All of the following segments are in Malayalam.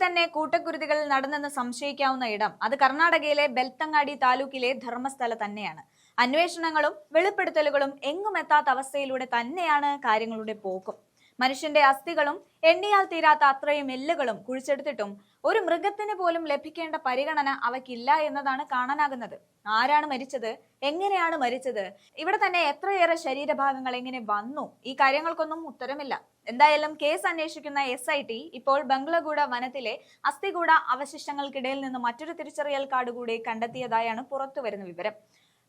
തന്നെ കൂട്ടക്കുരുതികൾ നടന്നെന്ന് സംശയിക്കാവുന്ന ഇടം അത് കർണാടകയിലെ ബെൽത്തങ്ങാടി താലൂക്കിലെ ധർമ്മസ്ഥല തന്നെയാണ്. അന്വേഷണങ്ങളും വെളിപ്പെടുത്തലുകളും എങ്ങും എത്താത്ത അവസ്ഥയിലൂടെ തന്നെയാണ് കാര്യങ്ങളുടെ പോക്കും. മനുഷ്യന്റെ അസ്ഥികളും എണ്ണിയാൽ തീരാത്ത അത്രയും എല്ലുകളും കുഴിച്ചെടുത്തിട്ടും ഒരു മൃഗത്തിന് പോലും ലഭിക്കേണ്ട പരിഗണന അവയ്ക്കില്ല എന്നതാണ് കാണാനാകുന്നത്. ആരാണ് മരിച്ചത്, എങ്ങനെയാണ് മരിച്ചത്, ഇവിടെ തന്നെ എത്രയേറെ ശരീരഭാഗങ്ങൾ എങ്ങനെ വന്നു, ഈ കാര്യങ്ങൾക്കൊന്നും ഉത്തരമില്ല. എന്തായാലും കേസ് അന്വേഷിക്കുന്ന SIT ഇപ്പോൾ ബംഗ്ലഗൂഡ വനത്തിലെ അസ്ഥികൂട അവശിഷ്ടങ്ങൾക്കിടയിൽ നിന്ന് മറ്റൊരു തിരിച്ചറിയൽ കാർഡ് കൂടി കണ്ടെത്തിയതായാണ് പുറത്തുവരുന്ന വിവരം.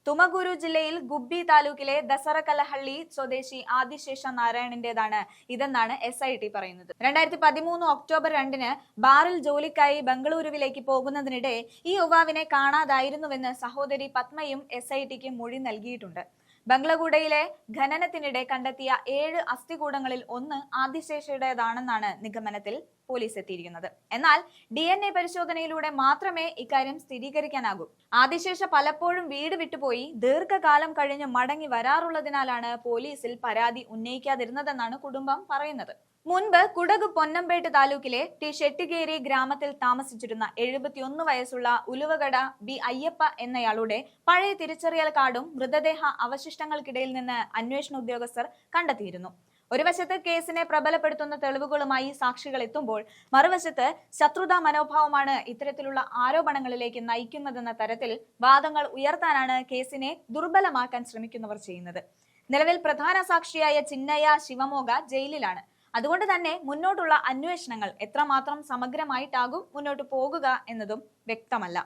തുമകൂരു ജില്ലയിൽ ഗുബ്ബി താലൂക്കിലെ ദസറകലഹള്ളി സ്വദേശി ആദിശേഷ നാരായണന്റേതാണ് ഇതെന്നാണ് SIT പറയുന്നത്. 2013 ഒക്ടോബർ 2 ബാറിൽ ജോലിക്കായി ബംഗളൂരുവിലേക്ക് പോകുന്നതിനിടെ ഈ യുവാവിനെ കാണാതായിരുന്നുവെന്ന് സഹോദരി പത്മയും SITക്ക് മൊഴി നൽകിയിട്ടുണ്ട്. ബംഗ്ലഗൂഡയിലെ ഖനനത്തിനിടെ കണ്ടെത്തിയ 7 അസ്ഥികൂടങ്ങളിൽ ഒന്ന് ആദിശേഷയുടേതാണെന്നാണ് നിഗമനത്തിൽ പോലീസ് എത്തിയിരിക്കുന്നത്. എന്നാൽ DNA പരിശോധനയിലൂടെ മാത്രമേ ഇക്കാര്യം സ്ഥിരീകരിക്കാനാകൂ. ആദിശേഷ പലപ്പോഴും വീട് വിട്ടുപോയി ദീർഘകാലം കഴിഞ്ഞ് മടങ്ങി വരാറുള്ളതിനാലാണ് പോലീസിൽ പരാതി ഉന്നയിക്കാതിരുന്നതെന്നാണ് കുടുംബം പറയുന്നത്. മുൻപ് കുടക് പൊന്നമ്പേട്ട് താലൂക്കിലെ ടി ഷെട്ടിഗേരി ഗ്രാമത്തിൽ താമസിച്ചിരുന്ന 71 വയസ്സുള്ള ഉലുവകട ബി അയ്യപ്പ എന്നയാളുടെ പഴയ തിരിച്ചറിയൽ കാർഡും മൃതദേഹ അവശിഷ്ടങ്ങൾക്കിടയിൽ നിന്ന് അന്വേഷണ ഉദ്യോഗസ്ഥർ കണ്ടെത്തിയിരുന്നു. ഒരു വശത്ത് കേസിനെ പ്രബലപ്പെടുത്തുന്ന തെളിവുകളുമായി സാക്ഷികൾ എത്തുമ്പോൾ മറുവശത്ത് ശത്രുതാ മനോഭാവമാണ് ഇത്തരത്തിലുള്ള ആരോപണങ്ങളിലേക്ക് നയിക്കുന്നതെന്ന തരത്തിൽ വാദങ്ങൾ ഉയർത്താനാണ് കേസിനെ ദുർബലമാക്കാൻ ശ്രമിക്കുന്നവർ ചെയ്യുന്നത്. നിലവിൽ പ്രധാന സാക്ഷിയായ ചിന്നയ്യ ശിവമോഗ ജയിലിലാണ്. അതുകൊണ്ട് തന്നെ മുന്നോട്ടുള്ള അന്വേഷണങ്ങൾ എത്രമാത്രം സമഗ്രമായിട്ടാകും മുന്നോട്ട് പോകുക എന്നതും വ്യക്തമല്ല.